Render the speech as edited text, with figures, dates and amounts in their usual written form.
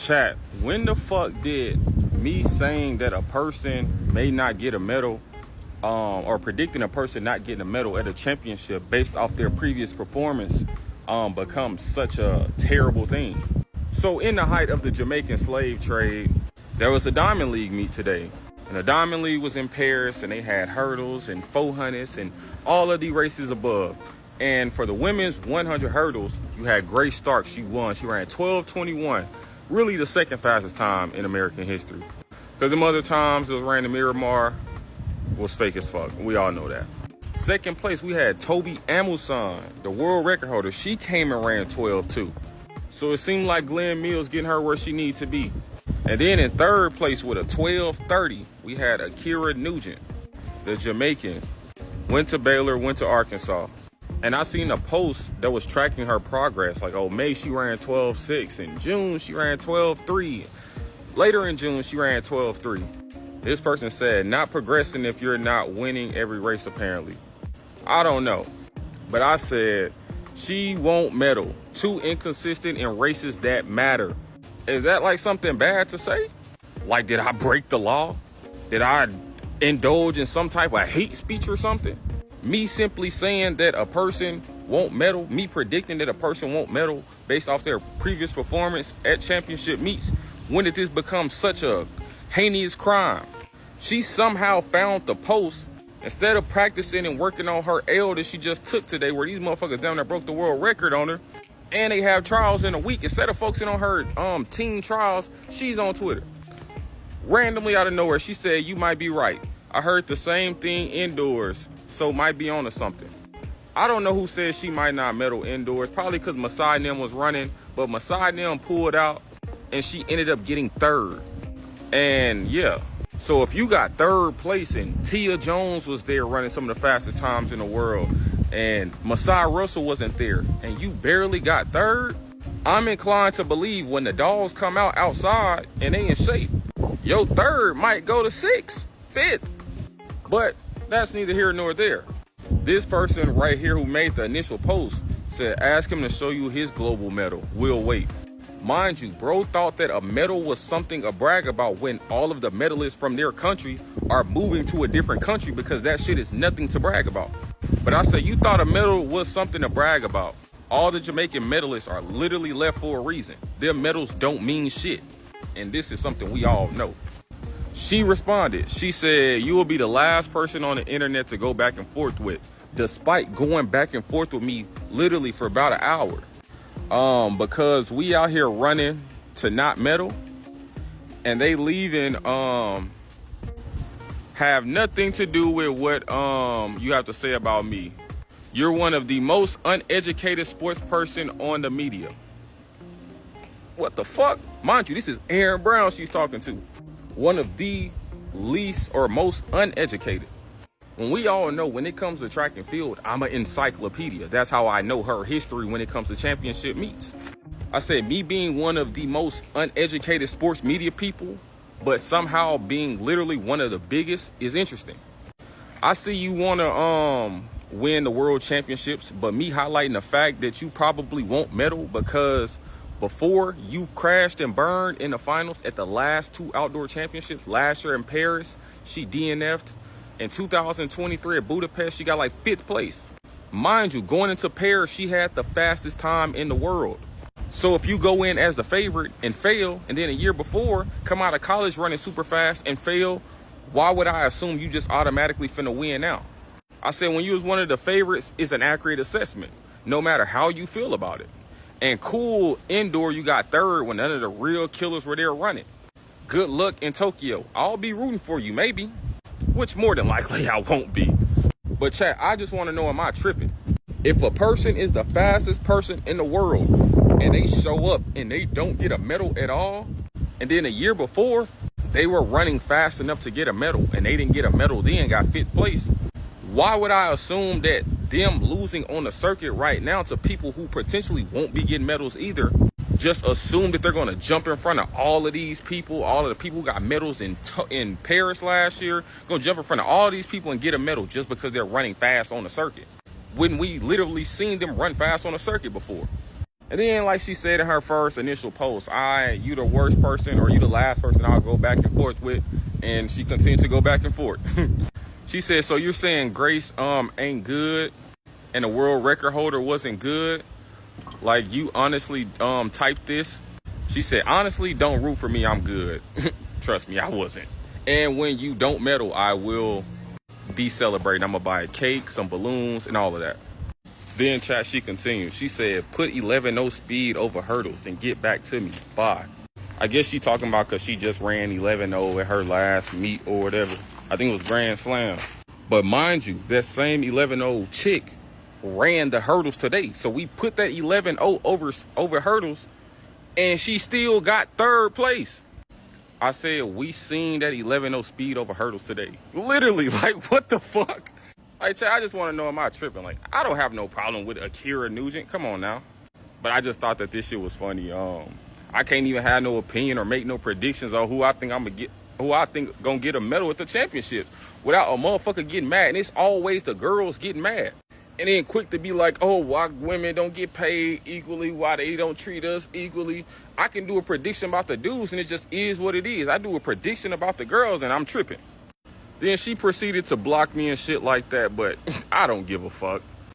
Chat, when the fuck did me saying that a person may not get a medal or predicting a person not getting a medal at a championship based off their previous performance become such a terrible thing? So in the height of the Jamaican slave trade, there was a Diamond League meet today. And the Diamond League was in Paris, and they had hurdles and 400s and all of the races above. And for the women's 100 hurdles, you had Grace Stark. She won. She ran 12:21. Really the second fastest time in American history. Because the other times it was ran in Miramar was fake as fuck. We all know that. Second place, we had Toby Amusan, the world record holder. She came and ran 12:2. So it seemed like Glenn Mills getting her where she needs to be. And then in third place with a 12:30, we had Ackera Nugent, the Jamaican. Went to Baylor, went to Arkansas. And I seen a post that was tracking her progress. Like, oh, May she ran 12:6. In June, she ran 12:3. Later in June, she ran 12:3. This person said, not progressing if you're not winning every race, apparently. I don't know. But I said, she won't medal. Too inconsistent in races that matter. Is that like something bad to say? Like, did I break the law? Did I indulge in some type of hate speech or something? Me simply saying that a person won't medal, me predicting that a person won't medal based off their previous performance at championship meets, when did this become such a heinous crime? She somehow found the post instead of practicing and working on her L that she just took today, where these motherfuckers down there broke the world record on her, and they have trials in a week. Instead of focusing on her team trials, she's on Twitter. Randomly out of nowhere, she said, you might be right. I heard the same thing indoors, so might be on to something. I don't know who said she might not medal indoors, probably because Masai and them was running, but Masai and them pulled out and she ended up getting third. And yeah, so if you got third place and Tia Jones was there running some of the fastest times in the world and Masai Russell wasn't there and you barely got third, I'm inclined to believe when the dogs come out outside and they in shape, your third might go to 6th, 5th. But that's neither here nor there. This person right here who made the initial post said, ask him to show you his global medal. We'll wait. Mind you, bro thought that a medal was something to brag about when all of the medalists from their country are moving to a different country, because that shit is nothing to brag about. But I said, you thought a medal was something to brag about. All the Jamaican medalists are literally left for a reason. Their medals don't mean shit. And this is something we all know. She responded. She said, you will be the last person on the internet to go back and forth with, despite going back and forth with me literally for about an hour. Because we out here running to not medal, and they leaving have nothing to do with what you have to say about me. You're one of the most uneducated sports person on the media. What the fuck? Mind you, this is Aaron Brown she's talking to. One of the least or most uneducated. When we all know when it comes to track and field, I'm an encyclopedia. That's how I know her history when it comes to championship meets. I said, me being one of the most uneducated sports media people, but somehow being literally one of the biggest, is interesting. I see you want to win the world championships, but me highlighting the fact that you probably won't medal because before you've crashed and burned in the finals at the last 2 outdoor championships. Last year in Paris, she DNF'd. In 2023 at Budapest, she got like 5th place. Mind you, going into Paris, she had the fastest time in the world. So if you go in as the favorite and fail, and then a year before come out of college running super fast and fail, why would I assume you just automatically finna win now? I said, when you was one of the favorites, it's an accurate assessment, no matter how you feel about it. And cool, indoor, you got third when none of the real killers were there running. Good luck in Tokyo. I'll be rooting for you, maybe. Which more than likely I won't be. But chat, I just want to know, am I tripping? If a person is the fastest person in the world and they show up and they don't get a medal at all, and then a year before they were running fast enough to get a medal and they didn't get a medal then, got 5th place, why would I assume that them losing on the circuit right now to people who potentially won't be getting medals either, just assume that they're going to jump in front of all of these people, all of the people who got medals in Paris last year, going to jump in front of all of these people and get a medal just because they're running fast on the circuit, when we literally seen them run fast on the circuit before? And then, like she said in her first initial post, you the worst person or you the last person I'll go back and forth with. And she continued to go back and forth. She said, so you're saying Grace ain't good and the world record holder wasn't good? Like, you honestly typed this? She said, honestly, don't root for me, I'm good. Trust me, I wasn't. And when you don't medal, I will be celebrating. I'm gonna buy a cake, some balloons, and all of that. Then chat, she continued. She said, put 11.0 speed over hurdles and get back to me. Bye. I guess she talking about because she just ran 11.0 at her last meet or whatever. I think it was Grand Slam. But mind you, that same 11.0 chick ran the hurdles today. So we put that 11.0 over hurdles and she still got third place. I said, we seen that 11.0 speed over hurdles today. Literally, like, what the fuck? Like, I just want to know, am I tripping? Like, I don't have no problem with Ackera Nugent. Come on now. But I just thought that this shit was funny. I can't even have no opinion or make no predictions on who I think gonna get a medal at the championships without a motherfucker getting mad. And it's always the girls getting mad. And then quick to be like, oh, why women don't get paid equally, why they don't treat us equally. I can do a prediction about the dudes and it just is what it is. I do a prediction about the girls and I'm tripping. Then she proceeded to block me and shit like that, but I don't give a fuck.